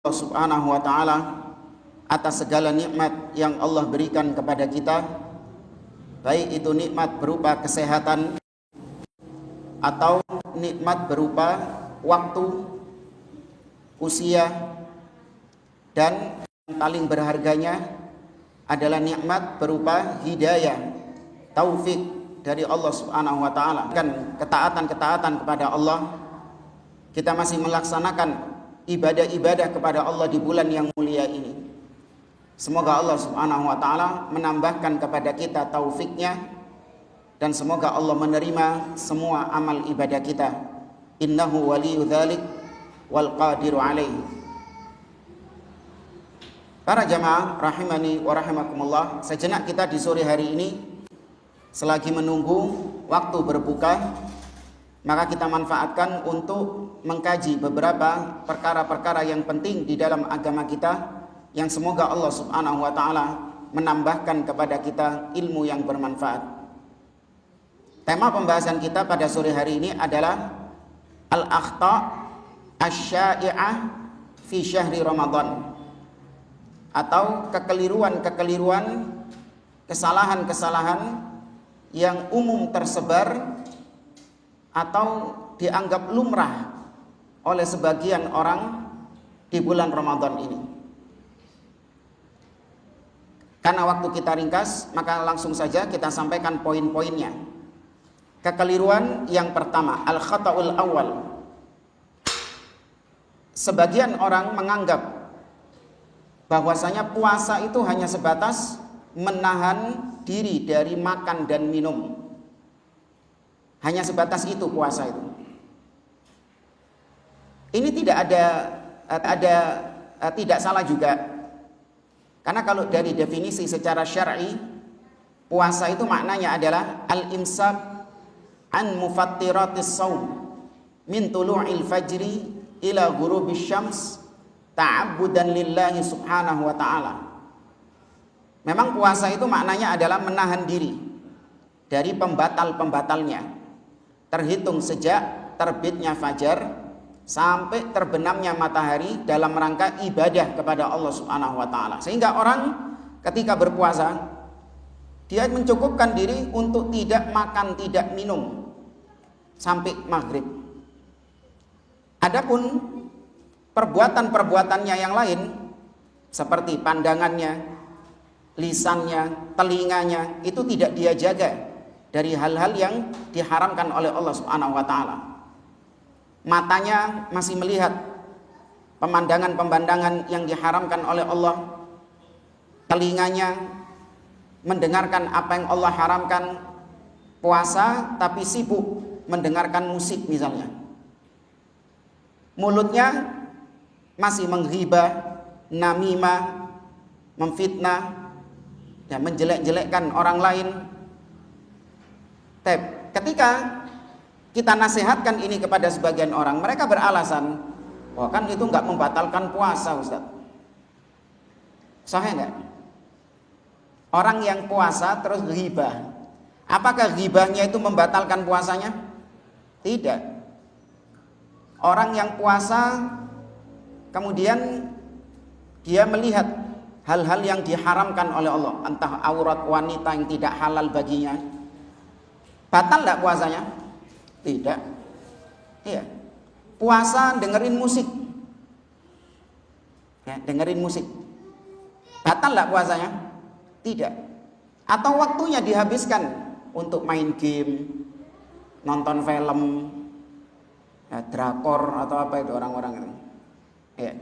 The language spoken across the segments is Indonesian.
Allah Subhanahu wa taala atas segala nikmat yang Allah berikan kepada kita, baik itu nikmat berupa kesehatan atau nikmat berupa waktu, usia, dan yang paling berharganya adalah nikmat berupa hidayah, taufik dari Allah Subhanahu wa taala. Dan ketaatan-ketaatan kepada Allah, kita masih melaksanakan ibadah-ibadah kepada Allah di bulan yang mulia ini. Semoga Allah Subhanahu wa taala menambahkan kepada kita taufiknya, dan semoga Allah menerima semua amal ibadah kita. Innahu waliyyu dzalik wal qadiru alaih. Para jamaah rahimani wa rahimakumullah, sejenak kita di sore hari ini selagi menunggu waktu berbuka, maka kita manfaatkan untuk mengkaji beberapa perkara-perkara yang penting di dalam agama kita, yang semoga Allah Subhanahu wa taala menambahkan kepada kita ilmu yang bermanfaat. Tema pembahasan kita pada sore hari ini adalah al-akhta' asy-syai'ah fi syahri Ramadan, atau kekeliruan-kekeliruan, kesalahan-kesalahan yang umum tersebar atau dianggap lumrah oleh sebagian orang di bulan Ramadan ini. Karena waktu kita ringkas, maka langsung saja kita sampaikan poin-poinnya. Kekeliruan yang pertama, al-khata'ul awal. Sebagian orang menganggap bahwasanya puasa itu hanya sebatas menahan diri dari makan dan minum. Hanya sebatas itu puasa itu. Ini tidak salah juga. Karena kalau dari definisi secara syar'i, puasa itu maknanya adalah al-imsak an mufattiratis shaum min tulu'il fajri ila ghurubisy syams ta'abbudan lillahi subhanahu wa ta'ala. Memang puasa itu maknanya adalah menahan diri dari pembatal-pembatalnya, terhitung sejak terbitnya fajar sampai terbenamnya matahari dalam rangka ibadah kepada Allah Subhanahu wa taala. Sehingga orang ketika berpuasa, dia mencukupkan diri untuk tidak makan, tidak minum sampai maghrib. Adapun perbuatan-perbuatannya yang lain seperti pandangannya, lisannya, telinganya, itu tidak dia jaga dari hal-hal yang diharamkan oleh Allah Subhanahu wa taala. Matanya masih melihat pemandangan-pemandangan yang diharamkan oleh Allah. Telinganya mendengarkan apa yang Allah haramkan. Puasa tapi sibuk mendengarkan musik misalnya. Mulutnya masih menghibah, namimah, memfitnah, dan menjelek-jelekkan orang lain. Ketika kita nasihatkan ini kepada sebagian orang, mereka beralasan, wah kan itu nggak membatalkan puasa, Ustaz. Sahih nggak? Orang yang puasa terus ghibah, apakah ghibahnya itu membatalkan puasanya? Tidak. Orang yang puasa kemudian dia melihat hal-hal yang diharamkan oleh Allah, entah aurat wanita yang tidak halal baginya, batal nggak puasanya? Tidak. Iya. Puasa dengerin musik. Ya, dengerin musik. Batal enggak puasanya? Tidak. Atau waktunya dihabiskan untuk main game, nonton film, ya, drakor atau apa itu orang-orang itu. Ya.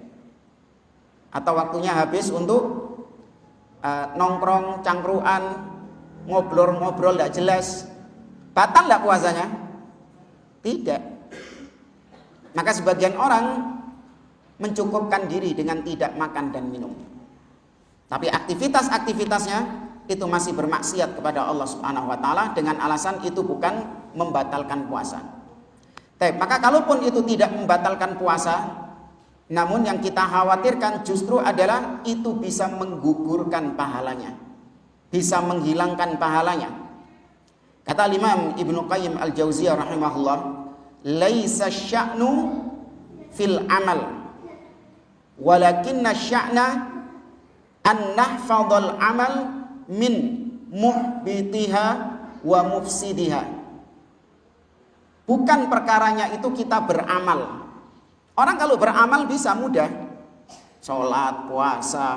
Atau waktunya habis untuk nongkrong, cangkruan, ngobrol-ngobrol enggak jelas. Batal enggak puasanya? Tidak. Maka sebagian orang mencukupkan diri dengan tidak makan dan minum. Tapi aktivitas-aktivitasnya itu masih bermaksiat kepada Allah Subhanahu wa taala dengan alasan itu bukan membatalkan puasa. Maka kalaupun itu tidak membatalkan puasa, namun yang kita khawatirkan justru adalah itu bisa menggugurkan pahalanya, bisa menghilangkan pahalanya. Kata Imam Ibnu Qayyim Al-Jauziyah rahimahullah, laisa sya'nu fil amal walakinna sya'na an nahfadhal amal min muhbitiha wa mufsidiha. Bukan perkaranya itu kita beramal. Orang kalau beramal bisa mudah, sholat, puasa,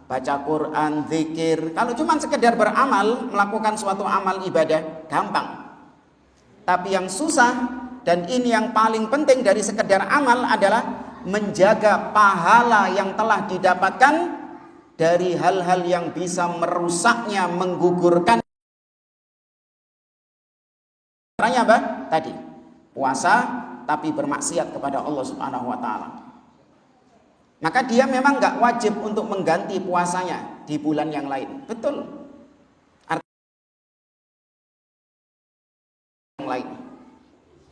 baca Quran, zikir. Kalau cuma sekedar beramal, melakukan suatu amal ibadah, gampang. Tapi yang susah, dan ini yang paling penting dari sekedar amal adalah menjaga pahala yang telah didapatkan dari hal-hal yang bisa merusaknya, menggugurkan. Caranya apa? Tadi, puasa tapi bermaksiat kepada Allah Subhanahu wa taala. Maka dia memang enggak wajib untuk mengganti puasanya di bulan yang lain. Betul. Yang lain.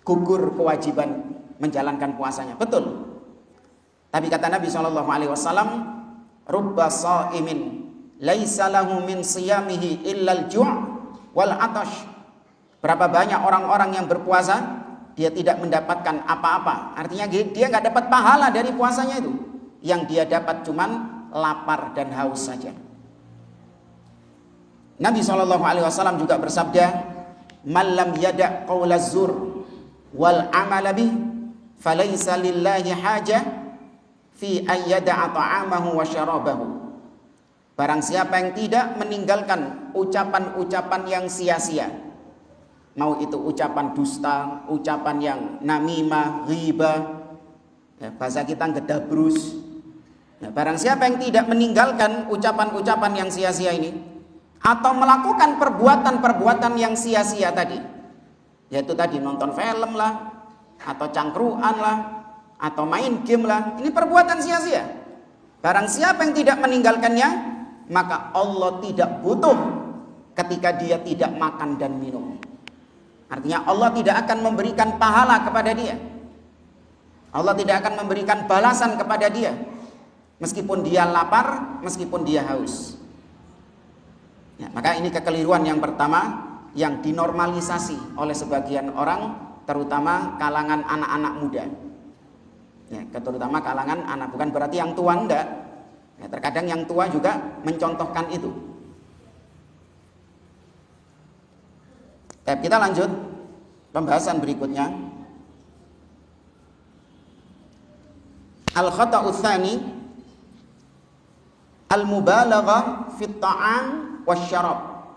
Gugur kewajiban menjalankan puasanya. Betul. Tapi kata Nabi SAW, rubba sha'imin laisa lahu min siyamihi illal ju' wal atash. Berapa banyak orang-orang yang berpuasa, dia tidak mendapatkan apa-apa. Artinya dia nggak dapat pahala dari puasanya itu. Yang dia dapat cuman lapar dan haus saja. Nabi SAW juga bersabda, man lam yada' qawla zur wal amala bih falaysa lillahi haja fi an yada'a ta'amahu wa syarabahu. Barang siapa yang tidak meninggalkan ucapan-ucapan yang sia-sia, mau itu ucapan dusta, ucapan yang namimah, ghibah, ya, bahasa kita gedabrus. Nah, barang siapa yang tidak meninggalkan ucapan-ucapan yang sia-sia ini, atau melakukan perbuatan-perbuatan yang sia-sia tadi, yaitu tadi nonton film lah, atau cangkruan lah, atau main game lah, ini perbuatan sia-sia. Barang siapa yang tidak meninggalkannya, maka Allah tidak butuh ketika dia tidak makan dan minum. Artinya Allah tidak akan memberikan pahala kepada dia. Allah tidak akan memberikan balasan kepada dia, meskipun dia lapar, meskipun dia haus. Ya, maka ini kekeliruan yang pertama yang dinormalisasi oleh sebagian orang, terutama kalangan anak-anak muda. Ya, terutama kalangan anak, bukan berarti yang tua enggak. Ya, terkadang yang tua juga mencontohkan itu. Kita lanjut pembahasan berikutnya. Al-khata'u tsani al-mubalaghah fit ta'am wasyarab,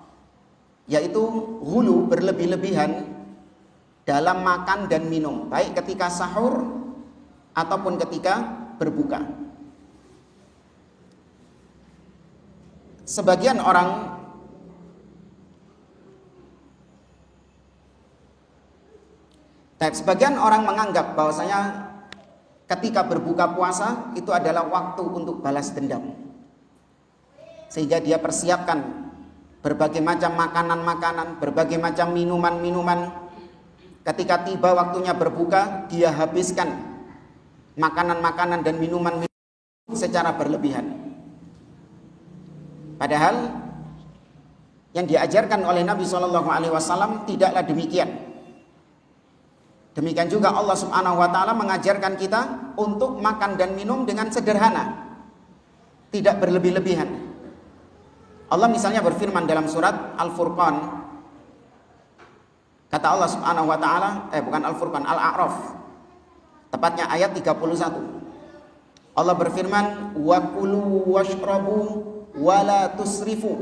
yaitu ghulu, berlebih-lebihan dalam makan dan minum, baik ketika sahur ataupun ketika berbuka. Sebagian orang menganggap bahwasanya ketika berbuka puasa itu adalah waktu untuk balas dendam, sehingga dia persiapkan berbagai macam makanan-makanan, berbagai macam minuman-minuman. Ketika tiba waktunya berbuka, dia habiskan makanan-makanan dan minuman secara berlebihan. Padahal yang diajarkan oleh Nabi SAW tidaklah demikian. Demikian juga Allah Subhanahu wa taala mengajarkan kita untuk makan dan minum dengan sederhana, tidak berlebih-lebihan. Allah misalnya berfirman dalam surat Al-Furqan, kata Allah Subhanahu wa taala, bukan Al-Furqan, Al-A'raf, tepatnya ayat 31. Allah berfirman, wa kulu washrabu wa la tusrifu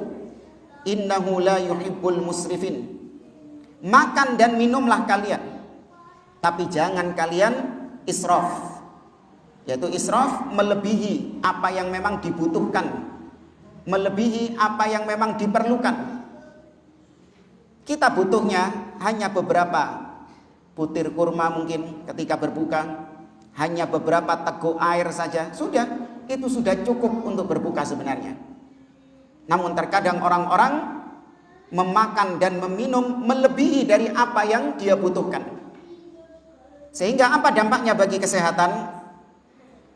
innahu la yuhibbul musrifin. Makan dan minumlah kalian, tapi jangan kalian israf. Yaitu israf, melebihi apa yang memang dibutuhkan, melebihi apa yang memang diperlukan. Kita butuhnya hanya beberapa butir kurma mungkin ketika berbuka, hanya beberapa teguk air saja, sudah, itu sudah cukup untuk berbuka sebenarnya. Namun terkadang orang-orang memakan dan meminum melebihi dari apa yang dia butuhkan. Sehingga apa dampaknya bagi kesehatan?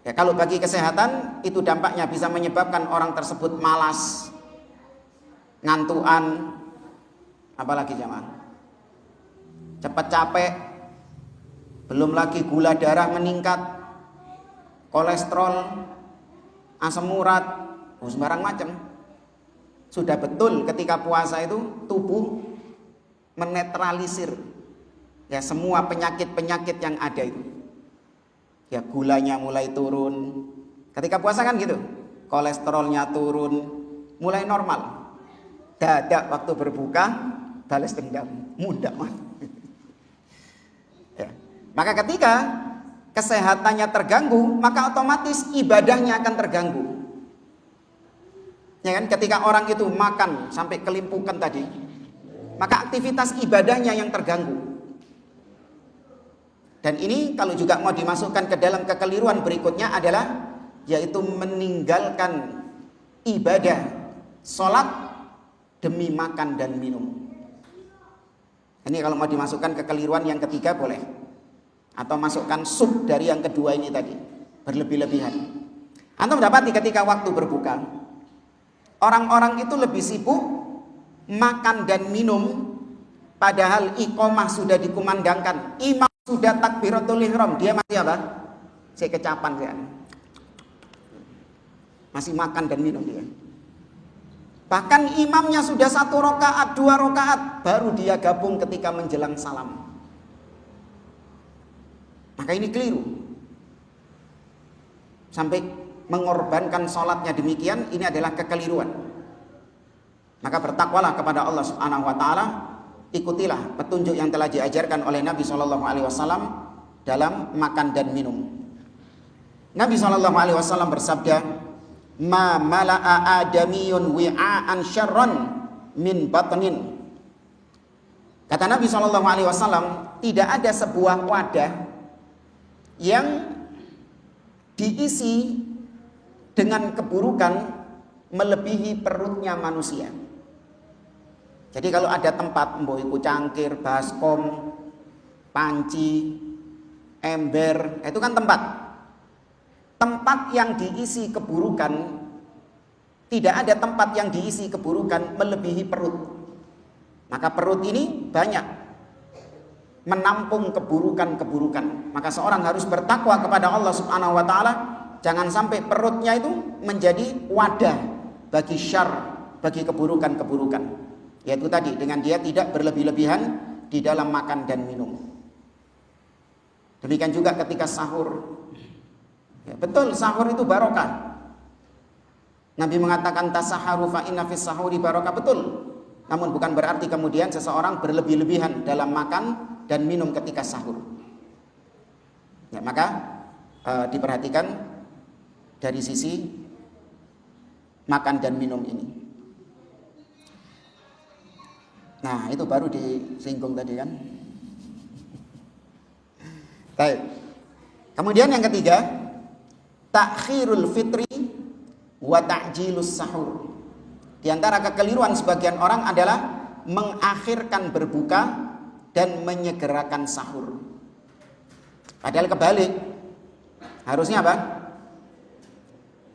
Ya, kalau bagi kesehatan itu dampaknya bisa menyebabkan orang tersebut malas, ngantuan, apalagi jamaah, cepat capek, belum lagi gula darah meningkat, kolesterol, asam urat, sembarang macam. Sudah betul ketika puasa itu tubuh menetralisir ya semua penyakit-penyakit yang ada itu. Ya gulanya mulai turun. Ketika puasa kan gitu. Kolesterolnya turun, mulai normal. Dadak waktu berbuka balas dendam, mudah mah. Ya. Maka ketika kesehatannya terganggu, maka otomatis ibadahnya akan terganggu. Ya kan, ketika orang itu makan sampai kelimpukan tadi, maka aktivitas ibadahnya yang terganggu. Dan ini kalau juga mau dimasukkan ke dalam kekeliruan berikutnya adalah yaitu meninggalkan ibadah sholat demi makan dan minum. Ini kalau mau dimasukkan kekeliruan yang ketiga boleh, atau masukkan sub dari yang kedua ini tadi, berlebih-lebihan. Antum mendapati ketika waktu berbuka, orang-orang itu lebih sibuk makan dan minum, padahal iqomah sudah dikumandangkan, imam sudah takbiratul ihram, dia masih apa? Saya kecapan saya. Masih makan dan minum dia. Bahkan imamnya sudah 1 rakaat, 2 rakaat, baru dia gabung ketika menjelang salam. Maka ini keliru. Sampai mengorbankan sholatnya demikian, ini adalah kekeliruan. Maka bertakwalah kepada Allah Subhanahu wa taala, ikutilah petunjuk yang telah diajarkan oleh Nabi SAW dalam makan dan minum. Nabi SAW bersabda, ma mala'a adamiyun wi'aan syarran min batnin. Kata Nabi SAW, tidak ada sebuah wadah yang diisi dengan keburukan melebihi perutnya manusia. Jadi kalau ada tempat mboiku cangkir, baskom, panci, ember, itu kan tempat yang diisi keburukan. Tidak ada tempat yang diisi keburukan melebihi perut. Maka perut ini banyak menampung keburukan-keburukan. Maka seorang harus bertakwa kepada Allah Subhanahu wa taala, jangan sampai perutnya itu menjadi wadah bagi syarr, bagi keburukan-keburukan. Yaitu tadi, dengan dia tidak berlebih-lebihan di dalam makan dan minum. Demikian juga ketika sahur. Ya, betul, sahur itu barokah. Nabi mengatakan tasaharu fa inna fis sahuri barokah, betul. Namun bukan berarti kemudian seseorang berlebih-lebihan dalam makan dan minum ketika sahur. Ya, maka diperhatikan dari sisi makan dan minum ini. Nah, itu baru disinggung tadi kan. Baik. Kemudian yang ketiga, takhirul fitri wa ta'jilus sahur. Di antara kekeliruan sebagian orang adalah mengakhirkan berbuka dan menyegerakan sahur. Padahal kebalik. Harusnya apa?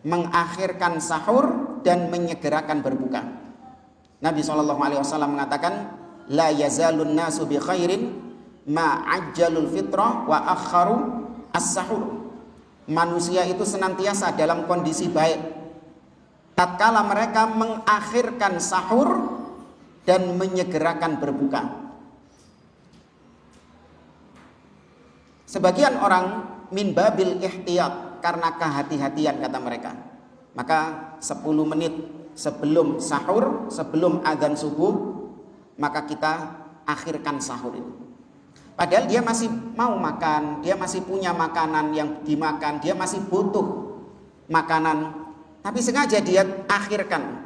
Mengakhirkan sahur dan menyegerakan berbuka. Nabi SAW mengatakan, la yazalun nasu bi khairin ma ajjalul fitrah wa akharu as-sahur. Manusia itu senantiasa dalam kondisi baik tatkala mereka mengakhirkan sahur dan menyegerakan berbuka. Sebagian orang min babil ihtiyat, karena kehati-hatian kata mereka, maka 10 menit sebelum sahur, sebelum adzan subuh, maka kita akhirkan sahur itu. Padahal dia masih mau makan, dia masih punya makanan yang dimakan, dia masih butuh makanan, tapi sengaja dia akhirkan.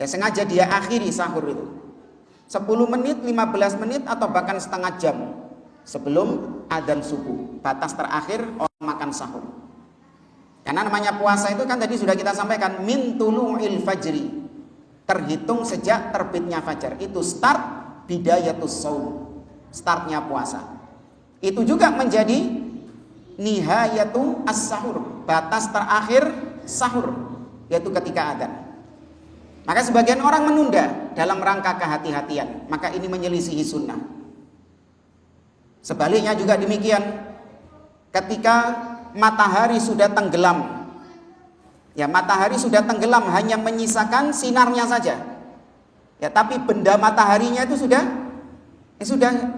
Ya, sengaja dia akhiri sahur itu 10 menit, 15 menit, atau bahkan setengah jam sebelum adzan subuh, batas terakhir orang makan sahur. Karena namanya puasa itu kan tadi sudah kita sampaikan, min tulu'il fajri, terhitung sejak terbitnya fajar. Itu start bidayatus shaum, startnya puasa. Itu juga menjadi nihayatu as-sahur, batas terakhir sahur, yaitu ketika adzan. Maka sebagian orang menunda dalam rangka kehati-hatian, maka ini menyelisihi sunnah. Sebaliknya juga demikian, ketika matahari sudah tenggelam, Ya, matahari sudah tenggelam, hanya menyisakan sinarnya saja. Ya, tapi benda mataharinya itu sudah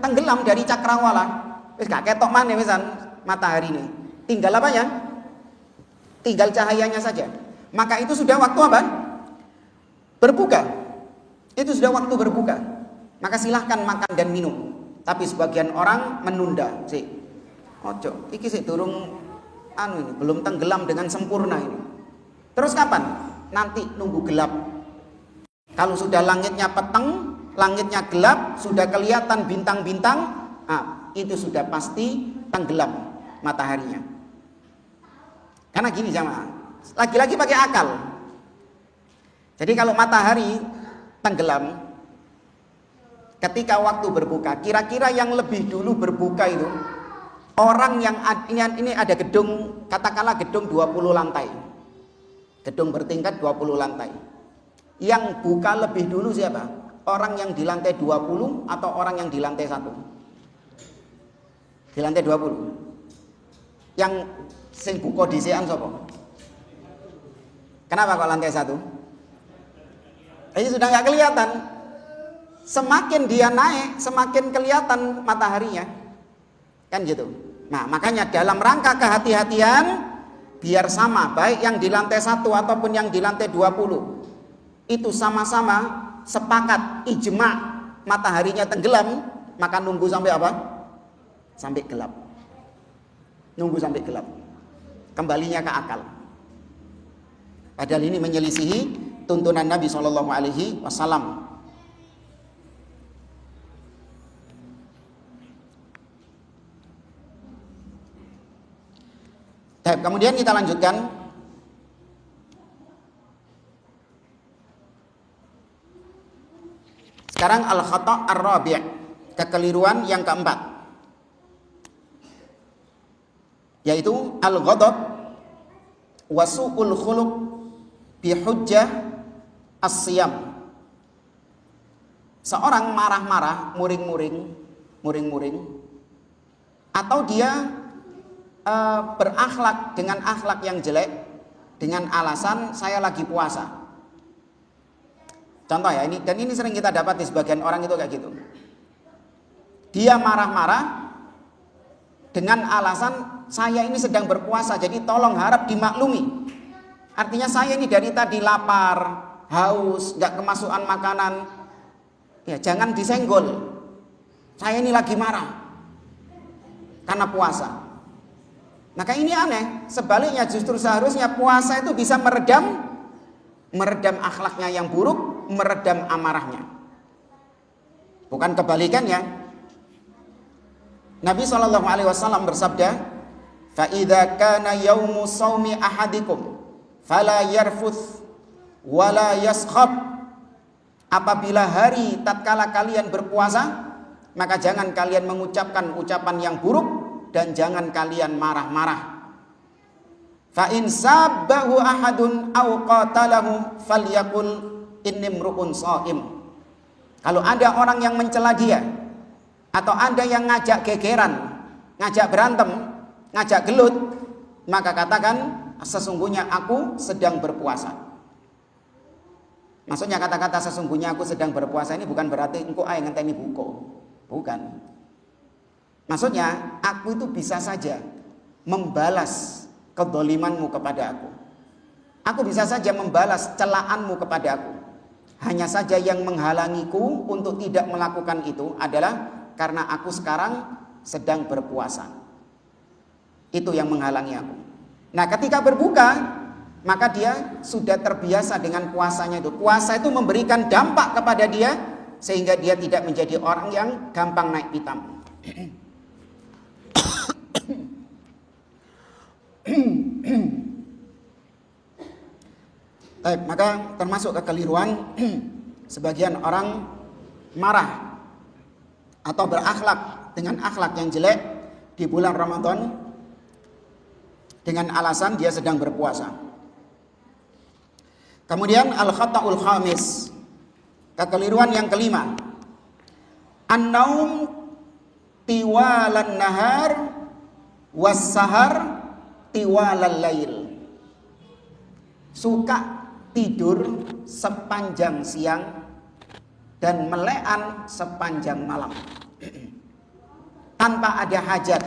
tenggelam dari cakrawala. Wis gak ketok maneh wisan matahari ini. Tinggal apa ya? Tinggal cahayanya saja. Maka itu sudah waktu apa? Berbuka. Itu sudah waktu berbuka. Maka silahkan makan dan minum. Tapi sebagian orang menunda. Sik. Ojo, iki sik durung ini belum tenggelam dengan sempurna ini. Terus kapan? Nanti nunggu gelap. Kalau sudah langitnya peteng, langitnya gelap, sudah kelihatan bintang-bintang, itu sudah pasti tenggelam mataharinya. Karena gini jamaah, lagi-lagi pakai akal. Jadi kalau matahari tenggelam, ketika waktu berbuka, kira-kira yang lebih dulu berbuka itu orang yang ini ada gedung, katakanlah gedung 20 lantai. Gedung bertingkat 20 lantai. Yang buka lebih dulu siapa? Orang yang di lantai 20 atau orang yang di lantai 1? Di lantai 20. Yang sing buka disian sapa? Kenapa kok lantai 1? Ini sudah nggak kelihatan. Semakin dia naik, semakin kelihatan mataharinya. Kan gitu. Nah, makanya dalam rangka kehati-hatian, biar sama, baik yang di lantai 1 ataupun yang di lantai 20, itu sama-sama sepakat ijma mataharinya tenggelam, maka nunggu sampai apa? Sampai gelap. Nunggu sampai gelap. Kembalinya ke akal. Padahal ini menyelisihi tuntunan Nabi SAW. Kemudian kita lanjutkan. Sekarang al-khata' ar-rabi', kekeliruan yang keempat, yaitu al-ghadab wa su'ul khuluq bi hujjah as-siyam. Seorang marah-marah, muring-muring, atau dia berakhlak dengan akhlak yang jelek dengan alasan saya lagi puasa. Contoh ya, ini sering kita dapat di sebagian orang itu kayak gitu. Dia marah-marah dengan alasan saya ini sedang berpuasa, jadi tolong harap dimaklumi. Artinya saya ini dari tadi lapar, haus, nggak kemasukan makanan. Ya jangan disenggol. Saya ini lagi marah karena puasa. Maka ini aneh. Sebaliknya justru seharusnya puasa itu bisa meredam akhlaknya yang buruk, meredam amarahnya. Bukan kebalikannya. Nabi SAW bersabda, "Fa idza kana yaumu shaumi ahadikum fala yarfuth wala yaskhab." Apabila hari tatkala kalian berpuasa, maka jangan kalian mengucapkan ucapan yang buruk dan jangan kalian marah-marah. Fa in sabbahu ahadun aw qatalahu falyaqul inni mru'un shaim. Kalau ada orang yang mencela dia atau ada yang ngajak gegeran, ngajak berantem, ngajak gelut, maka katakan sesungguhnya aku sedang berpuasa. Maksudnya kata-kata sesungguhnya aku sedang berpuasa ini bukan berarti engkau ae ngenteni buko. Bukan. Maksudnya aku itu bisa saja membalas kedolimanmu kepada aku. Aku bisa saja membalas celaanmu kepada aku. Hanya saja yang menghalangiku untuk tidak melakukan itu adalah karena aku sekarang sedang berpuasa. Itu yang menghalangi aku. Nah ketika berbuka, maka dia sudah terbiasa dengan puasanya itu. Puasa itu memberikan dampak kepada dia sehingga dia tidak menjadi orang yang gampang naik pitam. Maka termasuk kekeliruan sebagian orang marah atau berakhlak dengan akhlak yang jelek di bulan Ramadan dengan alasan dia sedang berpuasa. Kemudian al-khata'ul khamis, kekeliruan yang kelima, an-naum tiwalan nahar was-sahar tiwalal lail. suka tidur sepanjang siang dan melean sepanjang malam tanpa ada hajat.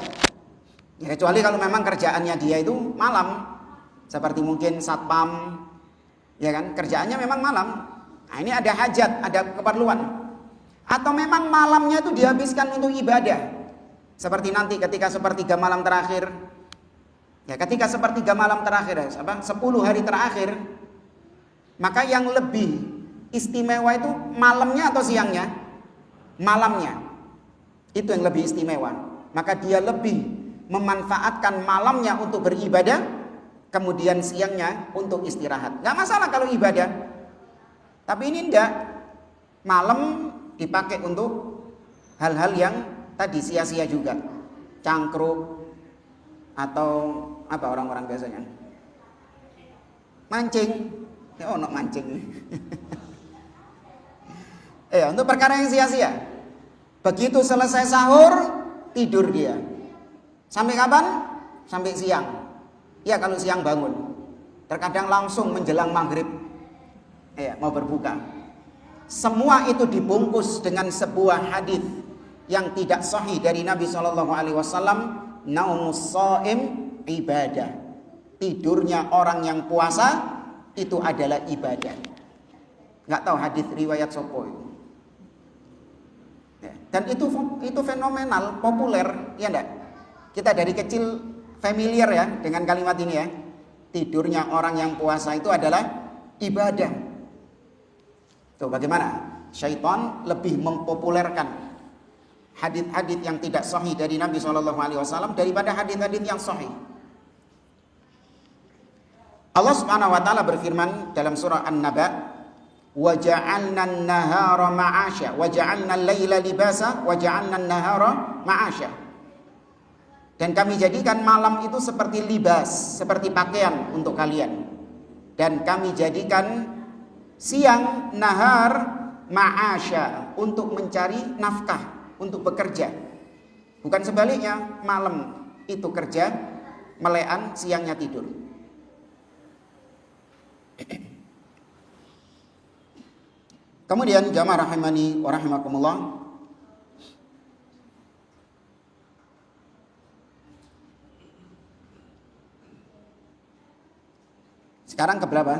Ya, kecuali kalau memang kerjaannya dia itu malam, seperti mungkin satpam, ya kan, kerjaannya memang malam. Nah, ini ada hajat, ada keperluan. Atau memang malamnya itu dihabiskan untuk ibadah. Seperti nanti ketika sepertiga malam terakhir. Ya, ketika sepertiga malam terakhir, 10 hari terakhir, maka yang lebih istimewa itu malamnya atau siangnya? Malamnya. Itu yang lebih istimewa. Maka dia lebih memanfaatkan malamnya untuk beribadah, kemudian siangnya untuk istirahat. Gak masalah kalau ibadah. Tapi ini enggak. Malam dipakai untuk hal-hal yang tadi sia-sia juga. Cangkruk atau apa orang-orang biasanya? Mancing. Ya, ono mancing. Untuk perkara yang sia-sia. Begitu selesai sahur, tidur dia. Sampai kapan? Sampai siang. Ya, kalau siang bangun. Terkadang langsung menjelang maghrib. Mau berbuka. Semua itu dibungkus dengan sebuah hadis yang tidak sahih dari Nabi SAW. Naumus shaim ibadah. Tidurnya orang yang puasa itu adalah ibadah. Nggak tahu hadis riwayat sopo itu. Dan itu fenomenal, populer, ya enggak? Kita dari kecil familiar ya dengan kalimat ini ya. Tidurnya orang yang puasa itu adalah ibadah. Tuh bagaimana? Syaitan lebih mempopulerkan hadis-hadis yang tidak sahih dari Nabi SAW daripada hadis-hadis yang sahih. Allah Subhanahu wa taala berfirman dalam surah An-Naba, "Wa ja'alna an-nahara ma'asya wa ja'alna al-laila libasa wa ja'alna an-nahara ma'asya." Dan kami jadikan malam itu seperti libas, seperti pakaian untuk kalian. Dan kami jadikan siang, nahar, ma'asya, untuk mencari nafkah, untuk bekerja. Bukan sebaliknya, malam itu kerja, melean, siangnya tidur. Kemudian jamaah rahimani wa rahimakumullah, sekarang ke berapa?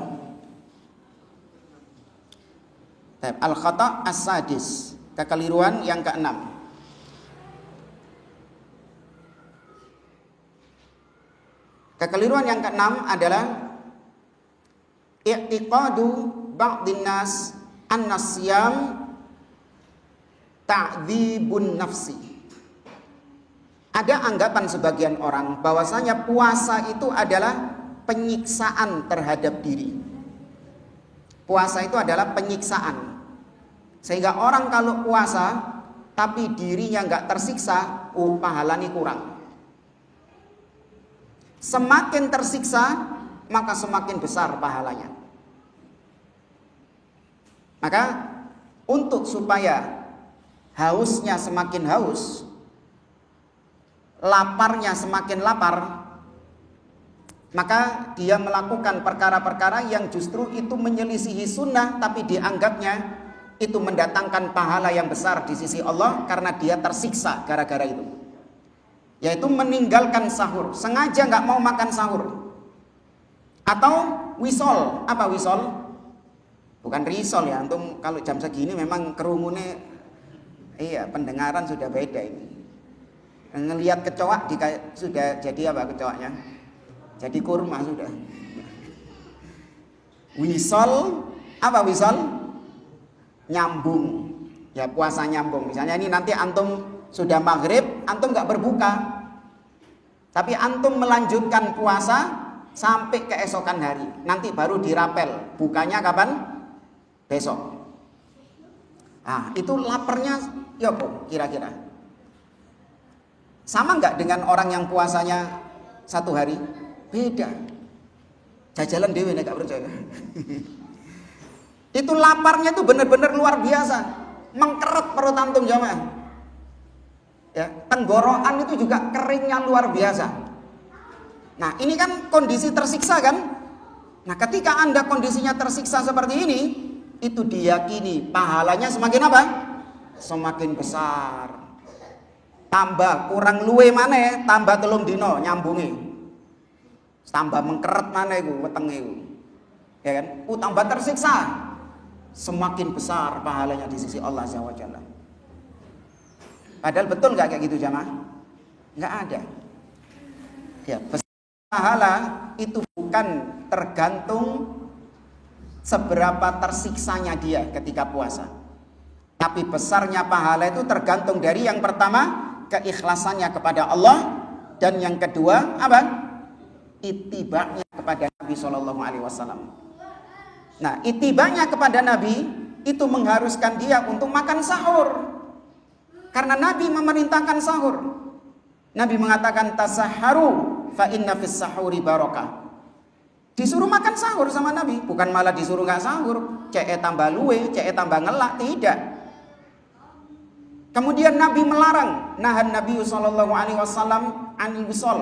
Al-khata' as-sadis, kekeliruan yang ke-6. Kekeliruan yang ke-6 adalah i'tiqadu ba'dhin nas an-nasyam ta'dzibun nafsi. Ada anggapan sebagian orang bahwasanya puasa itu adalah penyiksaan terhadap diri. Puasa itu adalah penyiksaan. Sehingga orang kalau puasa tapi dirinya nggak tersiksa, pahalanya kurang. Semakin tersiksa, maka semakin besar pahalanya. Maka untuk supaya hausnya semakin haus, laparnya semakin lapar, maka dia melakukan perkara-perkara yang justru itu menyelisihi sunnah, tapi dianggapnya itu mendatangkan pahala yang besar di sisi Allah karena dia tersiksa gara-gara itu. Yaitu meninggalkan sahur, sengaja nggak mau makan sahur. Atau wisol. Apa wisol? Bukan risol ya, antum kalau jam segini memang kerumunya, pendengaran sudah beda ini. Ngelihat kecoak sudah jadi apa kecoaknya? Jadi kurma sudah. Wisol, apa wisol? Nyambung. Ya, puasa nyambung. Misalnya ini nanti antum sudah maghrib, antum nggak berbuka, tapi antum melanjutkan puasa sampai keesokan hari. Nanti baru dirapel. Bukanya kapan? Besok. Nah, itu laparnya ya kok kira-kira. Sama nggak dengan orang yang puasanya 1 hari? Beda. Jajalan dewe nek gak percaya. Itu laparnya tuh benar-benar luar biasa. Mengkeret perut antum jamaah. Ya, tenggorokan itu juga keringnya luar biasa. Nah, ini kan kondisi tersiksa kan? Nah, ketika Anda kondisinya tersiksa seperti ini, itu diyakini pahalanya semakin apa? Semakin besar. Tambah kurang luwe maneh, tambah telung dino nyambungi. Tambah mengkeret maneh iku wetenge iku. Ya kan? Tambah tersiksa. Semakin besar pahalanya di sisi Allah Azza wa Jalla. Padahal betul nggak kayak gitu jamaah? Nggak ada. Ya, pahala itu bukan tergantung seberapa tersiksanya dia ketika puasa. Tapi besarnya pahala itu tergantung dari yang pertama keikhlasannya kepada Allah, dan yang kedua apa? Ittiba'nya kepada Nabi Shallallahu Alaihi Wasallam. Nah, ittiba'nya kepada Nabi itu mengharuskan dia untuk makan sahur, karena Nabi memerintahkan sahur. Nabi mengatakan tasahharu fa inna fis sahuri barakah. Disuruh makan sahur sama Nabi, bukan malah disuruh nggak sahur, cek tambah luwe, cek tambah ngelak, tidak. Kemudian Nabi melarang, nahan Nabi sallallahu alaihi wasallam anil wisol.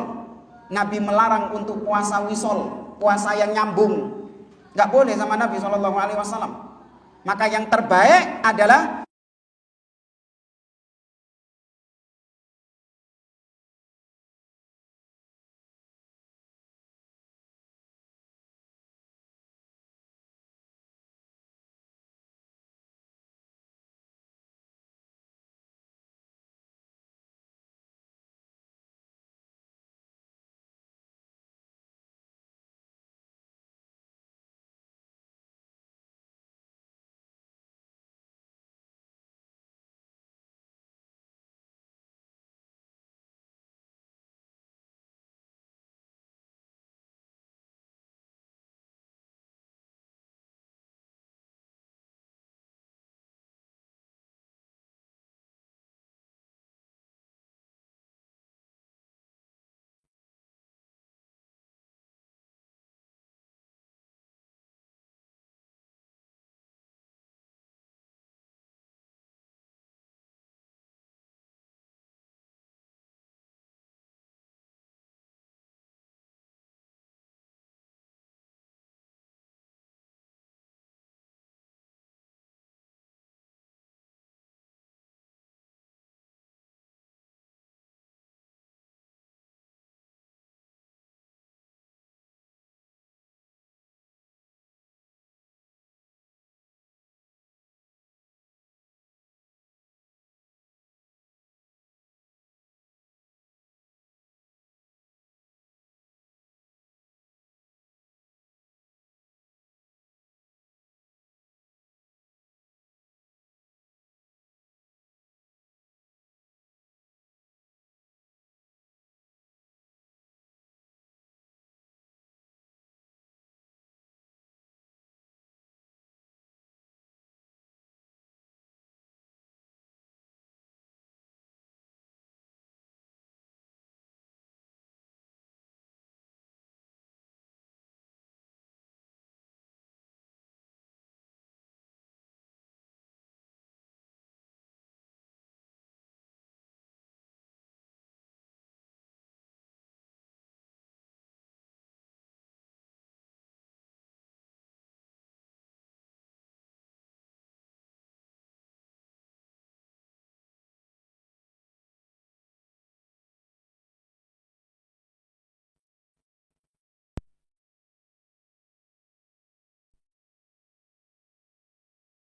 Nabi melarang untuk puasa wisol, puasa yang nyambung. Nggak boleh sama Nabi sallallahu alaihi wasallam. Maka yang terbaik adalah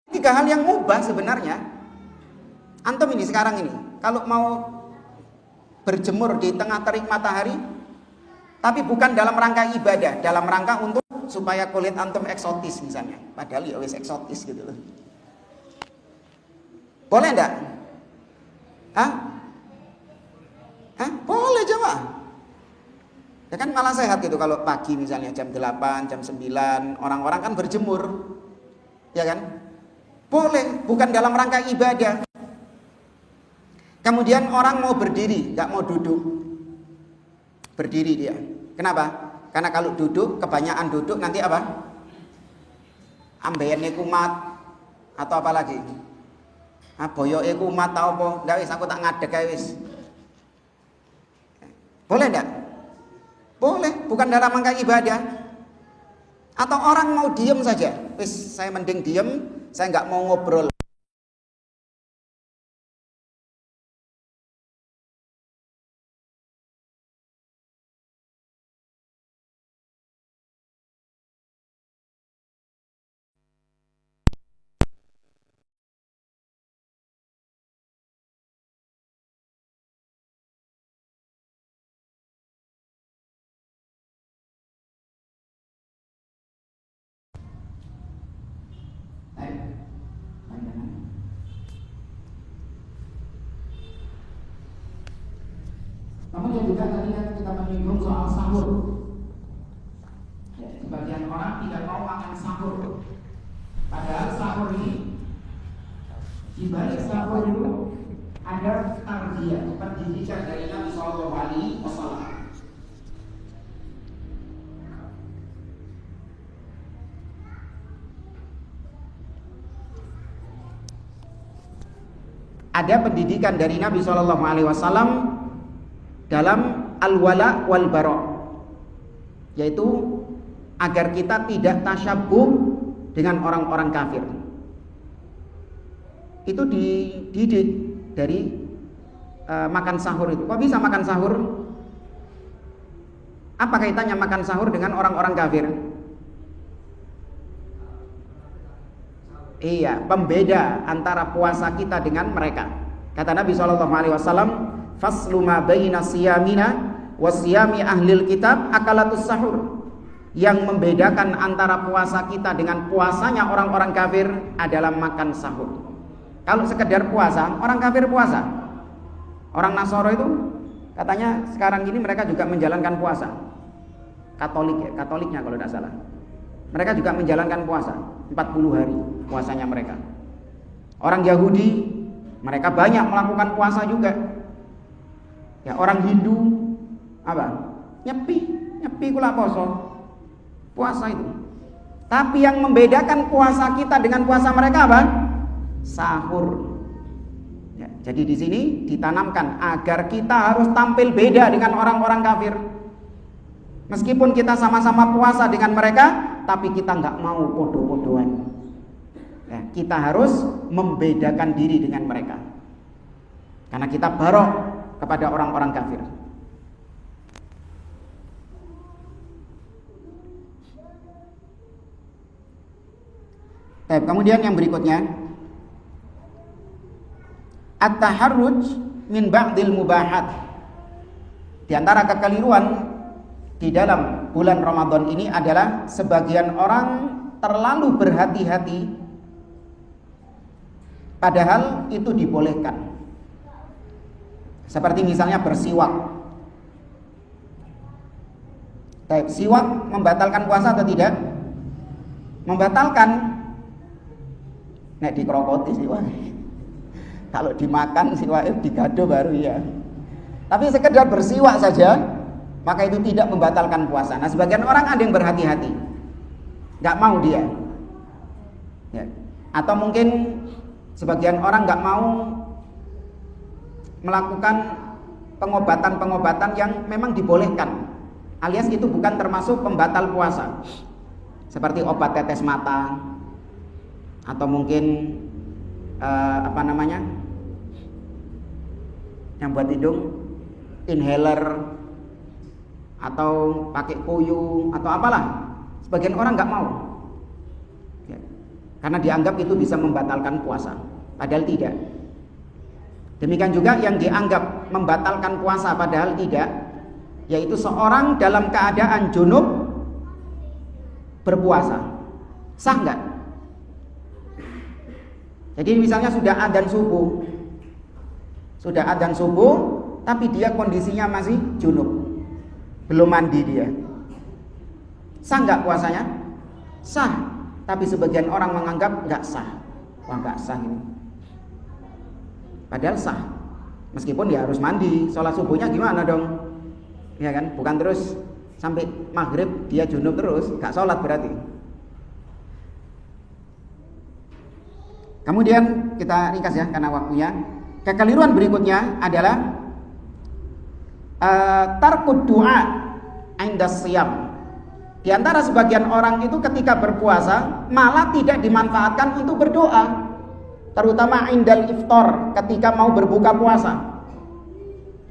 tiga hal yang mubah sebenarnya. Antum ini sekarang ini, kalau mau berjemur di tengah terik matahari, tapi bukan dalam rangka ibadah, dalam rangka untuk supaya kulit antum eksotis misalnya, padahal ya wis eksotis gitu loh. Boleh enggak? Hah? Hah? Boleh jemaah. Ya kan malah sehat gitu kalau pagi misalnya jam 8, jam 9, orang-orang kan berjemur. Ya kan? Boleh, bukan dalam rangka ibadah. Kemudian orang mau berdiri, nggak mau duduk. Berdiri dia. Kenapa? Karena kalau duduk, kebanyakan duduk nanti apa? Ambeyannya kumat atau apa lagi? Boyoke kumat tau apa? Nggak wis, aku tak ngadeg ae wis. Boleh enggak? Boleh, bukan dalam rangka ibadah. Atau orang mau diem saja, wis saya mending diem, saya nggak mau ngobrol. Kemudian juga tadi kan kita menyinggung soal sahur. Sebagian orang tidak mau makan sahur. Padahal sahur ini, di balik sahur itu ada tarbiyah, pendidikan dari Nabi Shallallahu Alaihi Wasallam. Ada pendidikan dari Nabi Shallallahu Alaihi Wasallam dalam al-wala wal bara', yaitu agar kita tidak tasyabbuh dengan orang-orang kafir. Itu dididik dari makan sahur itu. Kok bisa makan sahur? Apa kaitannya makan sahur dengan orang-orang kafir? Iya, pembeda antara puasa kita dengan mereka. Kata Nabi SAW, faslu ma baina siyamina wa siyami ahlil kitab akalatus sahur. Yang membedakan antara puasa kita dengan puasanya orang-orang kafir adalah makan sahur. Kalau sekedar puasa, orang kafir puasa. Orang Nasoro itu katanya sekarang ini mereka juga menjalankan puasa. Katolik ya, Katoliknya kalau tidak salah. Mereka juga menjalankan puasa 40 hari puasanya mereka. Orang Yahudi mereka banyak melakukan puasa juga. Ya, orang Hindu apa? Nyepi kula poso. Puasa itu. Tapi yang membedakan puasa kita dengan puasa mereka apa? Sahur. Ya, jadi di sini ditanamkan agar kita harus tampil beda dengan orang-orang kafir. Meskipun kita sama-sama puasa dengan mereka, tapi kita nggak mau podo-podoan. Ya, kita harus membedakan diri dengan mereka. Karena kita barok kepada orang-orang kafir. Kemudian yang berikutnya, at-taharruj min ba'dil mubahat. Di antara kekeliruan di dalam bulan Ramadan ini adalah sebagian orang terlalu berhati-hati padahal itu dibolehkan. Seperti misalnya bersiwak. Siwak membatalkan puasa atau tidak? Membatalkan. Nek dikrokoti siwak. Kalau dimakan siwak digado baru ya. Tapi sekedar bersiwak saja, maka itu tidak membatalkan puasa. Nah, sebagian orang ada yang berhati-hati, nggak mau dia. Ya. Atau mungkin sebagian orang nggak mau melakukan pengobatan-pengobatan yang memang dibolehkan, alias itu bukan termasuk pembatal puasa, seperti obat tetes mata, atau mungkin yang buat hidung, inhaler, atau pakai koyo atau apalah. Sebagian orang nggak mau ya, karena dianggap itu bisa membatalkan puasa, padahal tidak. Demikian juga yang dianggap membatalkan puasa padahal tidak, yaitu seorang dalam keadaan junub berpuasa. Sah nggak? Jadi misalnya sudah adzan subuh, tapi dia kondisinya masih junub, belum mandi dia. Sah nggak puasanya? Sah. Tapi sebagian orang menganggap nggak sah. Wah, nggak sah ini. Padahal sah. Meskipun dia harus mandi. Sholat subuhnya gimana dong? Ya kan? Bukan terus sampai maghrib dia junub terus, nggak sholat berarti. Kemudian kita ringkas ya karena waktunya. Kekeliruan berikutnya adalah tarkud doa inda siyam. Di antara sebagian orang itu ketika berpuasa malah tidak dimanfaatkan untuk berdoa, terutama indal iftar, ketika mau berbuka puasa.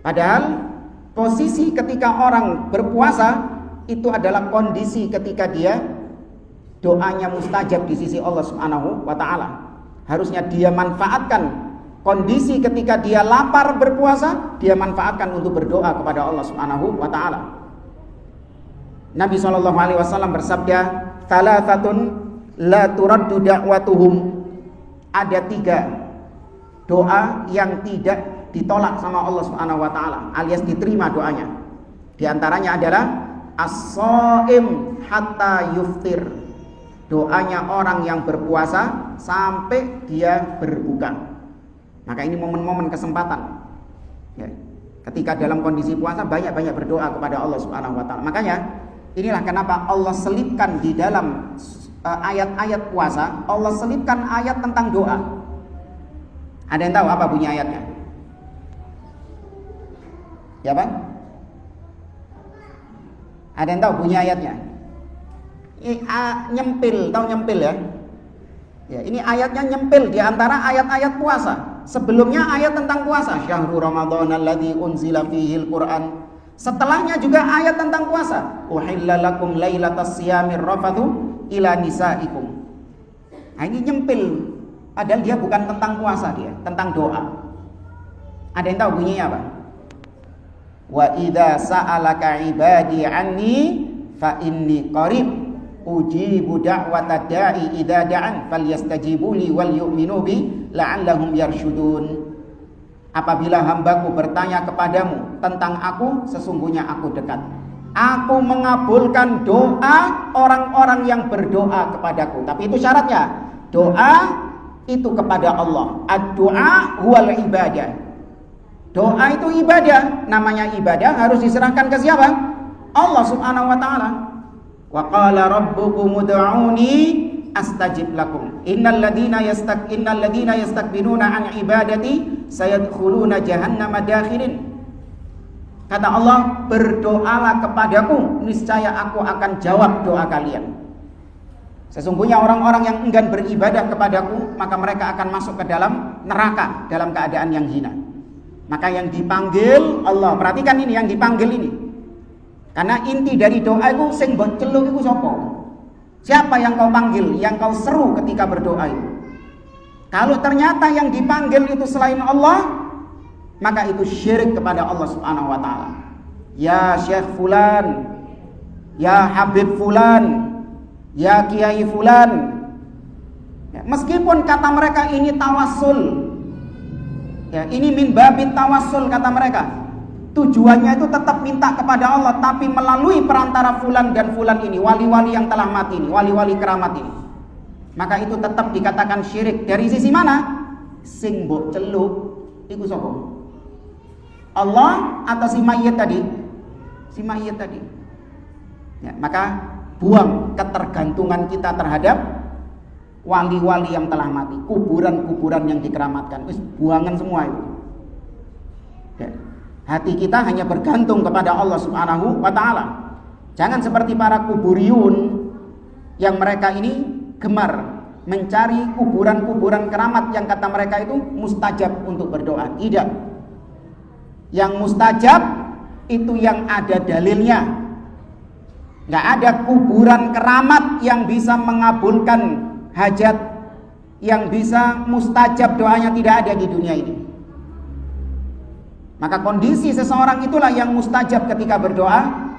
Padahal posisi ketika orang berpuasa itu adalah kondisi ketika dia doanya mustajab di sisi Allah Subhanahu wa taala. Harusnya dia manfaatkan kondisi ketika dia lapar berpuasa, dia manfaatkan untuk berdoa kepada Allah Subhanahu wa taala. Nabi SAW bersabda, "Thalathatun la turaddu da'watuhum." Ada 3 doa yang tidak ditolak sama Allah Subhanahu wa taala, alias diterima doanya. Di antaranya adalah as-shaim hatta yuftir. Doanya orang yang berpuasa sampai dia berbuka. Maka ini momen-momen kesempatan. Ya. Ketika dalam kondisi puasa banyak-banyak berdoa kepada Allah Subhanahu wa taala. Makanya inilah kenapa Allah selipkan di dalam ayat-ayat puasa, Allah selipkan ayat tentang doa. Ada yang tahu apa bunyi ayatnya? Ya, Pak? Ada yang tahu bunyi ayatnya? Nyempil, tahu nyempil ya? Ya, ini ayatnya nyempil di antara ayat-ayat puasa. Sebelumnya ayat tentang puasa, syahrul ramadhan alladzi unzila fihil Qur'an. Setelahnya juga ayat tentang puasa, uhilla lakum lailatas siyamir rafathu ila nisaikum. Nah, ini nyempil, padahal dia bukan tentang puasa, dia tentang doa. Ada yang tahu bunyinya apa? Wa idza sa'alaka ibadi anni fa inni qarib ujibu da'watad da'i idza da'an falyastajibu li wal yu'minu bi la'allahum yarshudun. Apabila hambaku bertanya kepadamu tentang aku, sesungguhnya aku dekat. Aku mengabulkan doa orang-orang yang berdoa kepadaku. Tapi itu syaratnya, doa itu kepada Allah. Ad-du'a huwal ibadah. Doa itu ibadah. Namanya ibadah harus diserahkan ke siapa? Allah Subhanahu wa taala. Wa qala rabbukum ud'uni astajib lakum. Innal ladzina yastakbiruna an ibadati sayadkhuluna jahannama dakhirin. Kata Allah, berdoalah kepadaku, niscaya aku akan jawab doa kalian. Sesungguhnya orang-orang yang enggan beribadah kepadaku, maka mereka akan masuk ke dalam neraka dalam keadaan yang hina. Maka yang dipanggil Allah, perhatikan ini yang dipanggil ini. Karena inti dari doa itu sing mbok celuk iku sapa? Siapa yang kau panggil, yang kau seru ketika berdoa itu? Kalau ternyata yang dipanggil itu selain Allah, maka itu syirik kepada Allah Subhanahu wa taala. Ya Syekh fulan, ya Habib fulan, ya Kiai fulan. Ya, meskipun kata mereka ini tawassul, ya, ini min babit tawassul kata mereka. Tujuannya itu tetap minta kepada Allah, tapi melalui perantara fulan dan fulan ini, wali-wali yang telah mati ini, wali-wali keramat ini. Maka itu tetap dikatakan syirik. Dari sisi mana? Sing mbok celuk iku sapa? Allah atau si mayit tadi? Si mayit tadi. Ya, maka buang ketergantungan kita terhadap wali-wali yang telah mati, kuburan-kuburan yang dikeramatkan. Wis buangan semua itu. Ya. Hati kita hanya bergantung kepada Allah Subhanahu wa taala. Jangan seperti para kuburiyun yang mereka ini gemar mencari kuburan-kuburan keramat yang kata mereka itu mustajab untuk berdoa. Tidak. Yang mustajab itu yang ada dalilnya. Nggak ada kuburan keramat yang bisa mengabulkan hajat, yang bisa mustajab doanya, tidak ada di dunia ini. Maka kondisi seseorang itulah yang mustajab ketika berdoa,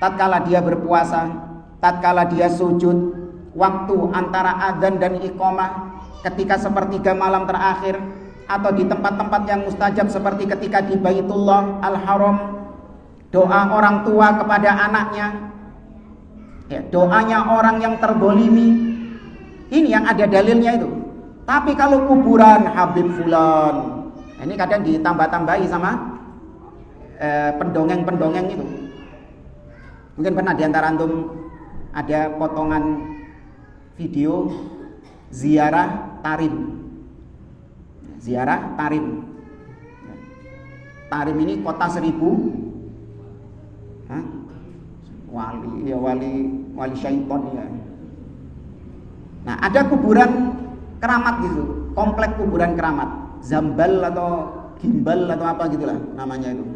tatkala dia berpuasa, tatkala dia sujud, waktu antara adzan dan iqamah, ketika sepertiga malam terakhir, atau di tempat-tempat yang mustajab seperti ketika di Baitullah Al-Haram, doa orang tua kepada anaknya, ya, doanya orang yang terbolimi, ini yang ada dalilnya itu. Tapi kalau kuburan Habib fulan, ini kadang ditambah-tambahi sama pendongeng-pendongeng itu. Mungkin pernah diantara antum ada potongan video ziarah Tarim. Ziarah Tarim. Tarim ini kota 1000. wali, ya wali syaitan ya. Nah, ada kuburan keramat gitu, komplek kuburan keramat, Zambal atau Gimbal atau apa gitulah namanya itu.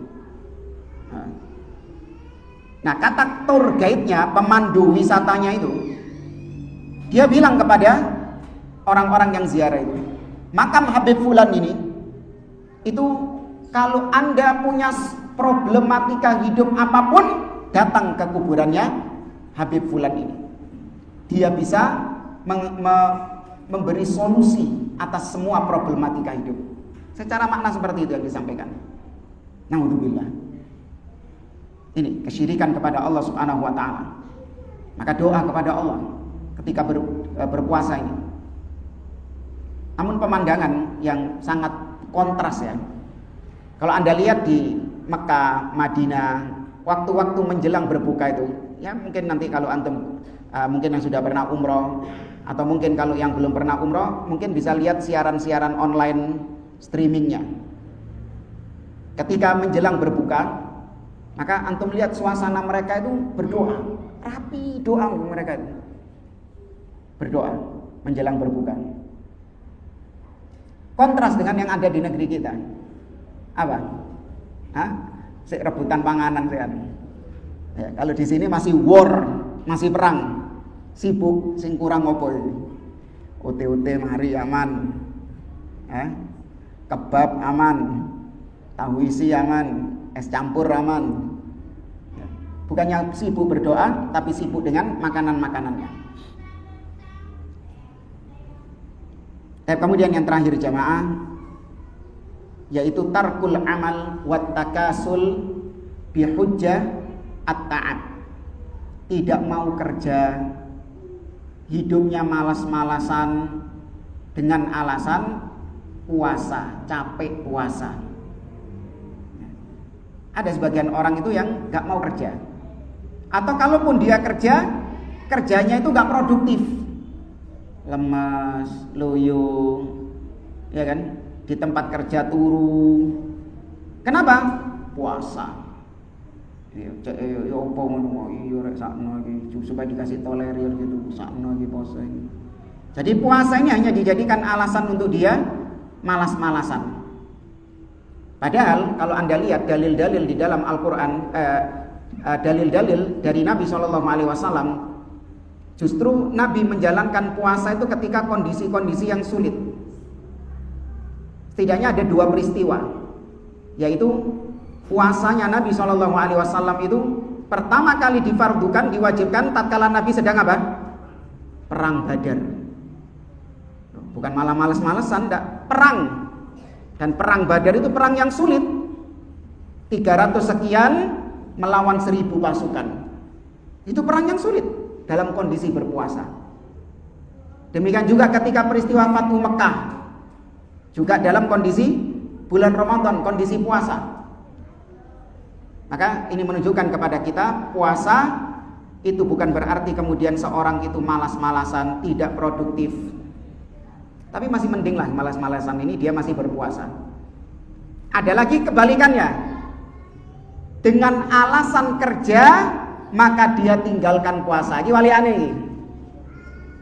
Nah, kata tour guide-nya, pemandu wisatanya itu, dia bilang kepada orang-orang yang ziarah itu, makam Habib Fulan ini, itu kalau Anda punya problematika hidup apapun, datang ke kuburannya Habib Fulan ini. Dia bisa memberi solusi atas semua problematika hidup. Secara makna seperti itu yang disampaikan. Naudzubillah. Ini kesyirikan kepada Allah Subhanahu wa taala. Maka doa kepada Allah ketika berpuasa ini. Namun pemandangan yang sangat kontras ya. Kalau Anda lihat di Mekah, Madinah, waktu-waktu menjelang berbuka itu, ya mungkin nanti kalau antum mungkin yang sudah pernah umroh, atau mungkin kalau yang belum pernah umroh, mungkin bisa lihat siaran-siaran online streamingnya. Ketika menjelang berbuka, maka antum lihat suasana mereka itu berdoa, rapi doa mereka itu. Berdoa menjelang berbuka. Kontras dengan yang ada di negeri kita. Apa? Rebutan panganan sehat. Ya, kalau di sini masih war, masih perang. Sibuk sing kurang opo iki. Ote-ote mari aman. Kebab aman. Tahu isi aman, es campur aman. Bukannya sibuk berdoa, tapi sibuk dengan makanan-makanannya. Kemudian yang terakhir jamaah, yaitu tarkul amal wat takasul bi hujjah at-ta'ab. Tidak mau kerja, hidupnya malas-malasan dengan alasan puasa, capek puasa. Ada sebagian orang itu yang gak mau kerja, atau kalaupun dia kerja, kerjanya itu gak produktif, lemas, loyo, ya kan, di tempat kerja turu. Kenapa? Puasa. Ya opo ngono iya rek sakno iki supaya dikasih tolerir gitu, sakno iki puasa ini. Jadi puasa ini hanya dijadikan alasan untuk dia malas-malasan. Padahal kalau Anda lihat dalil-dalil di dalam Al-Qur'an, dalil-dalil dari Nabi SAW, justru Nabi menjalankan puasa itu ketika kondisi-kondisi yang sulit. Setidaknya ada dua peristiwa, yaitu puasanya Nabi SAW itu pertama kali difardukan, diwajibkan tatkala Nabi sedang apa? Perang Badar. Bukan malah males-malesan, enggak, perang. Dan perang Badar itu perang yang sulit. 300 sekian melawan 1000 pasukan. Itu perang yang sulit dalam kondisi berpuasa. Demikian juga ketika peristiwa Fathu Mekah, juga dalam kondisi bulan Ramadan, kondisi puasa. Maka ini menunjukkan kepada kita, puasa itu bukan berarti kemudian seorang itu malas-malasan, tidak produktif. Tapi masih mending lah malas-malasan ini dia masih berpuasa. Ada lagi kebalikannya. Dengan alasan kerja, maka dia tinggalkan puasa. Ini wali aneh.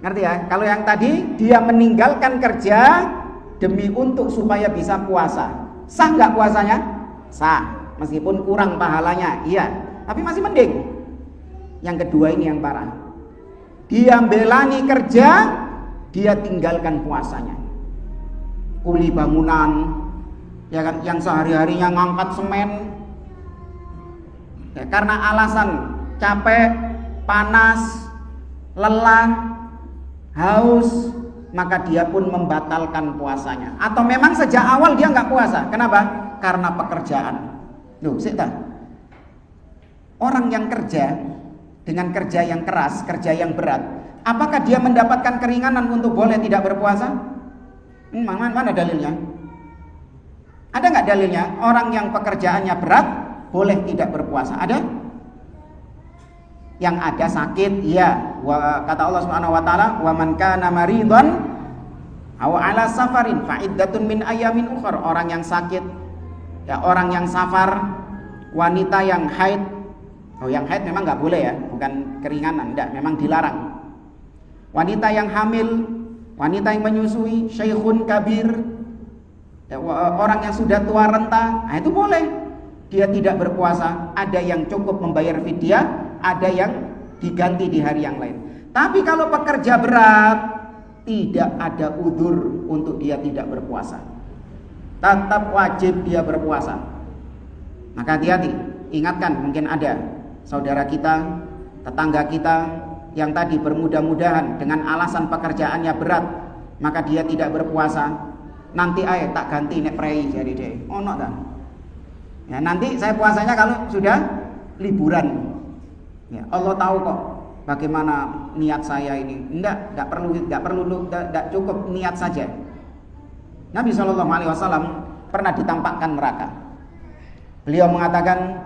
Ngerti ya? Kalau yang tadi dia meninggalkan kerja demi untuk supaya bisa puasa. Sah nggak puasanya? Sah. Meskipun kurang pahalanya, iya, tapi masih mending. Yang kedua ini yang parah. Dia belani kerja, dia tinggalkan puasanya. Kuli bangunan, ya kan, yang sehari-harinya ngangkat semen, ya, karena alasan capek, panas, lelah, haus, maka dia pun membatalkan puasanya. Atau memang sejak awal dia nggak puasa. Kenapa? Karena pekerjaan. Loh, sita. Orang yang kerja dengan kerja yang keras, kerja yang berat, apakah dia mendapatkan keringanan untuk boleh tidak berpuasa? Mana dalilnya? Ada nggak dalilnya? Orang yang pekerjaannya berat boleh tidak berpuasa? Ada? Yang ada sakit, ya. Kata Allah Subhanahu wa taala, "Wa man kana maridhan aw ala safarin fa iddatun min ayamin ukhra." Orang yang sakit, ya, orang yang safar, wanita yang haid, Oh, yang haid memang nggak boleh ya, bukan keringanan, enggak, memang dilarang. Wanita yang hamil, wanita yang menyusui, syekhun kabir, ya, orang yang sudah tua renta, nah itu boleh. Dia tidak berpuasa, ada yang cukup membayar fidyah, ada yang diganti di hari yang lain. Tapi kalau pekerja berat, tidak ada udzur untuk dia tidak berpuasa. Tetap wajib dia berpuasa. Maka hati-hati, ingatkan, mungkin ada saudara kita, tetangga kita yang tadi bermudah-mudahan dengan alasan pekerjaannya berat, maka dia tidak berpuasa. Nanti ae tak ganti nek prei jadi deh. Ono ta? Ya, nanti saya puasanya kalau sudah liburan. Ya, Allah tahu kok bagaimana niat saya ini. Enggak cukup niat saja. Nabi SAW pernah ditampakkan neraka. Beliau mengatakan,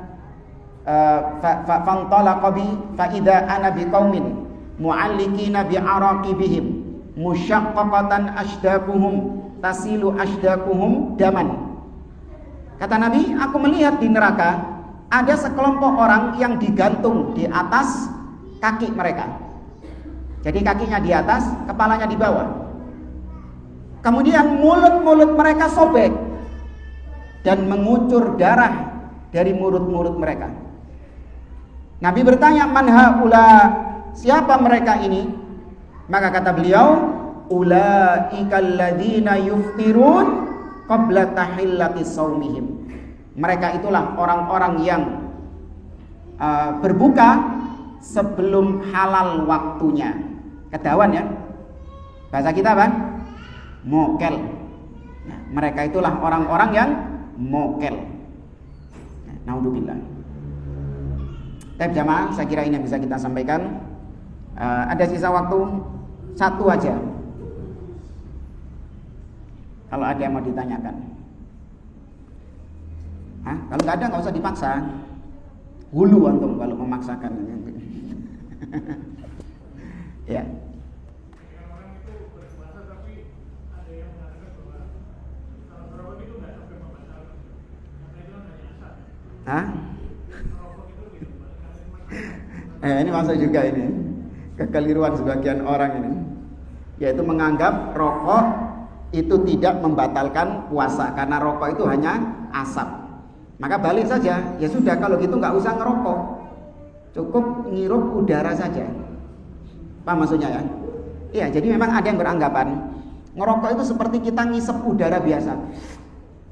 fantalaqa bi fa idza ana biqaumin mu'allikina bi'araqibihim musyaqqaqatan ashdaquhum tasilu ashdaquhum daman. Kata Nabi, aku melihat di neraka ada sekelompok orang yang digantung di atas kaki mereka. Jadi kakinya di atas, kepalanya di bawah. Kemudian mulut-mulut mereka sobek dan mengucur darah dari mulut-mulut mereka. Nabi bertanya, man haula, siapa mereka ini? Maka kata beliau, ulaikal ladzina yuftirun qabla tahillati shaumihim. Mereka itulah orang-orang yang berbuka sebelum halal waktunya. Kedawan ya. Bahasa kita apa? Mokel. Nah, mereka itulah orang-orang yang mokel. Naudzubillah. Tapi jamaah, saya kira ini yang bisa kita sampaikan. Ada sisa waktu satu aja. Kalau ada yang mau ditanyakan. Kalau nggak ada nggak usah dipaksa. Hulu antum kalau memaksakan. Ya. Ini masuk juga ini kekeliruan sebagian orang ini, yaitu menganggap rokok itu tidak membatalkan puasa karena rokok itu hanya asap. Maka balik saja, ya sudah kalau gitu nggak usah ngerokok, cukup ngirup udara saja. Paham maksudnya ya? Iya, jadi memang ada yang beranggapan ngerokok itu seperti kita ngisep udara biasa,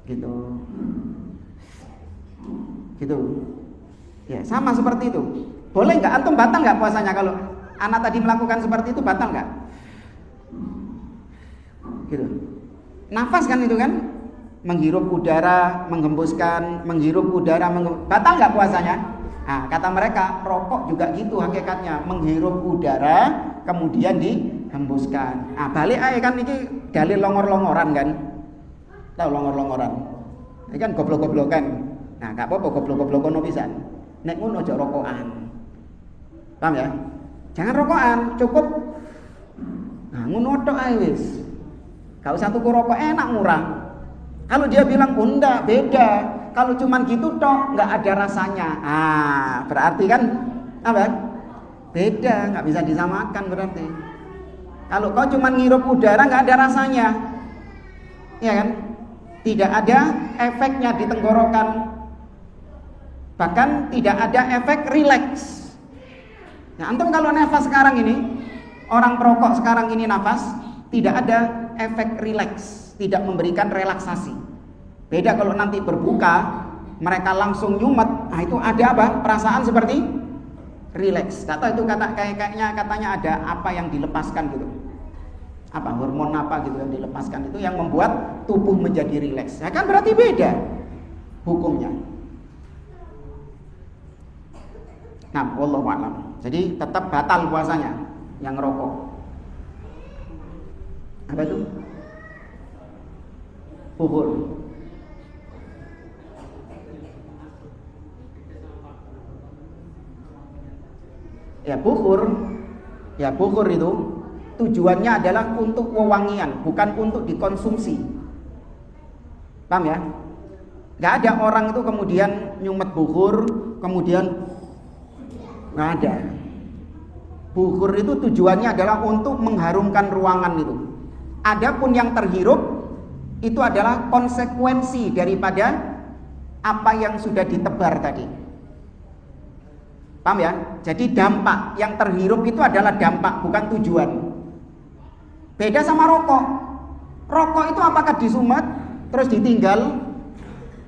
gitu. Ya sama seperti itu. Boleh nggak? Antum batal nggak puasanya kalau anak tadi melakukan seperti itu, batal nggak? Gitu. Nafas kan itu kan, menghirup udara, menghembuskan, menghirup udara, batal nggak puasanya? Nah, kata mereka rokok juga gitu hakikatnya, menghirup udara kemudian dihembuskan. Nah, balik aja kan ini dalil longor-longoran kan? Tahu longor-longoran? Ini kan goblok-goblokan. Nah, nggak apa-apa goblok-goblokan pisan. Nek ngono aja rokokan. Paham ya? Jangan rokokan, cukup ngono tok ae wis. Gak usah tuku rokok enak murah. Kalau dia bilang enggak, beda. Kalau cuman gitu tok, enggak ada rasanya. Berarti kan apa? Beda, enggak bisa disamakan berarti. Kalau kau cuman ngirup udara enggak ada rasanya. Ya kan? Tidak ada efeknya di tenggorokan. Bahkan tidak ada efek rileks. Nah, antum kalau nafas sekarang ini, orang perokok sekarang ini nafas, tidak ada efek rileks, tidak memberikan relaksasi. Beda kalau nanti berbuka, mereka langsung nyumet, nah itu ada apa? Perasaan seperti rileks. Kata itu kayaknya katanya ada apa yang dilepaskan gitu. Apa hormon apa gitu yang dilepaskan itu yang membuat tubuh menjadi rileks. Ya kan berarti beda hukumnya. Nah, wallahu a'lam. Jadi tetap batal puasanya yang ngerokok. Apa itu? Buhur. Ya buhur itu tujuannya adalah untuk wewangian, bukan untuk dikonsumsi. Paham ya? Gak ada orang itu kemudian nyumet buhur, kemudian Nggak ada. Bukhur itu tujuannya adalah untuk mengharumkan ruangan itu. Adapun yang terhirup itu adalah konsekuensi daripada apa yang sudah ditebar tadi. Paham ya? Jadi dampak yang terhirup itu adalah dampak, bukan tujuan. Beda sama rokok. Rokok itu apakah disumet terus ditinggal,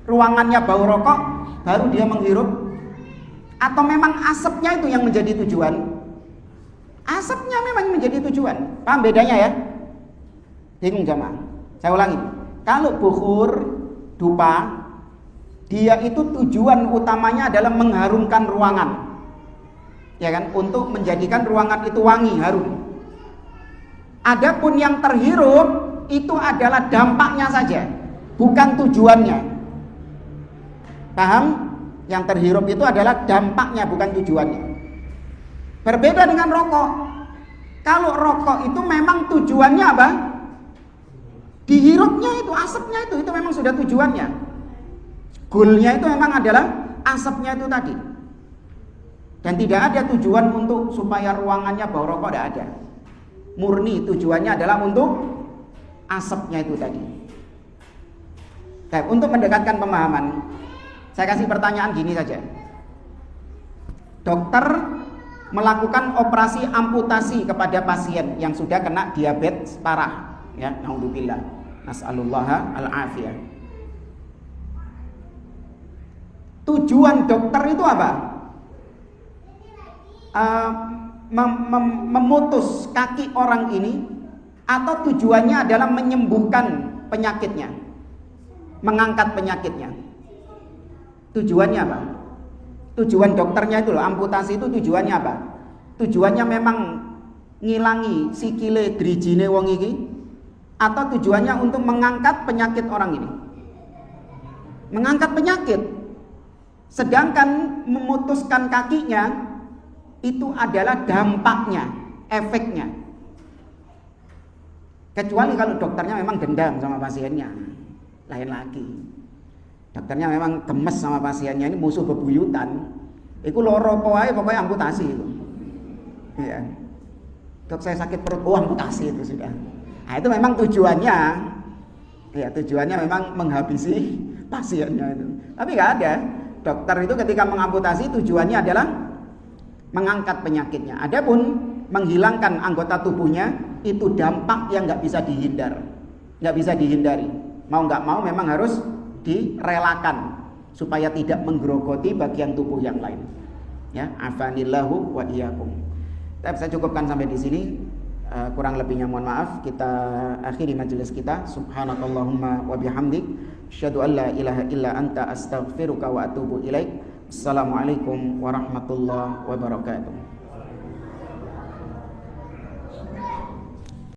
ruangannya bau rokok, baru dia menghirup? Atau memang asapnya itu yang menjadi tujuan? Asapnya memang menjadi tujuan. Paham bedanya ya? Bingung jamaah? Saya ulangi. Kalau bukhur, dupa, dia itu tujuan utamanya adalah mengharumkan ruangan. Ya kan? Untuk menjadikan ruangan itu wangi, harum. Adapun yang terhirup itu adalah dampaknya saja, bukan tujuannya. Paham? Yang terhirup itu adalah dampaknya, bukan tujuannya. Berbeda dengan rokok. Kalau rokok itu memang tujuannya apa? Dihirupnya itu, asapnya itu memang sudah tujuannya. Goalnya itu memang adalah asapnya itu tadi. Dan tidak ada tujuan untuk supaya ruangannya bau rokok, tidak ada. Murni tujuannya adalah untuk asapnya itu tadi. Baik, untuk mendekatkan pemahaman, saya kasih pertanyaan gini saja. Dokter melakukan operasi amputasi kepada pasien yang sudah kena diabetes parah, ya, naudzubillah, nas'alullaha al-afiyah. Tujuan dokter itu apa? Memutus kaki orang ini, atau tujuannya adalah menyembuhkan penyakitnya, mengangkat penyakitnya? Tujuannya apa? Tujuan dokternya itu loh, amputasi itu tujuannya apa? Tujuannya memang ngilangi sikile drijine wong iki, atau tujuannya untuk mengangkat penyakit orang ini? Mengangkat penyakit. Sedangkan memutuskan kakinya itu adalah dampaknya, efeknya. Kecuali kalau dokternya memang dendam sama pasiennya, lain lagi. Dokternya memang gemes sama pasiennya, ini musuh bebuyutan. Iku loro poae pokoknya amputasi itu. Ya. Dok, saya sakit perut, oh amputasi itu sudah. Nah, itu memang tujuannya. Ya, tujuannya memang menghabisi pasiennya itu. Tapi nggak ada. Dokter itu ketika mengamputasi tujuannya adalah mengangkat penyakitnya. Adapun menghilangkan anggota tubuhnya itu dampak yang nggak bisa dihindar, nggak bisa dihindari. Mau nggak mau memang harus direlakan supaya tidak menggerogoti bagian tubuh yang lain. Ya, afanillahu wa iyyakum. Tapi saya cukupkan sampai di sini. Kurang lebihnya mohon maaf. Kita akhiri majelis kita. Subhanakallahumma wa bihamdik, asyhadu an la ilaha illa anta, astaghfiruka wa atubu ilaik. Assalamualaikum warahmatullahi wabarakatuh.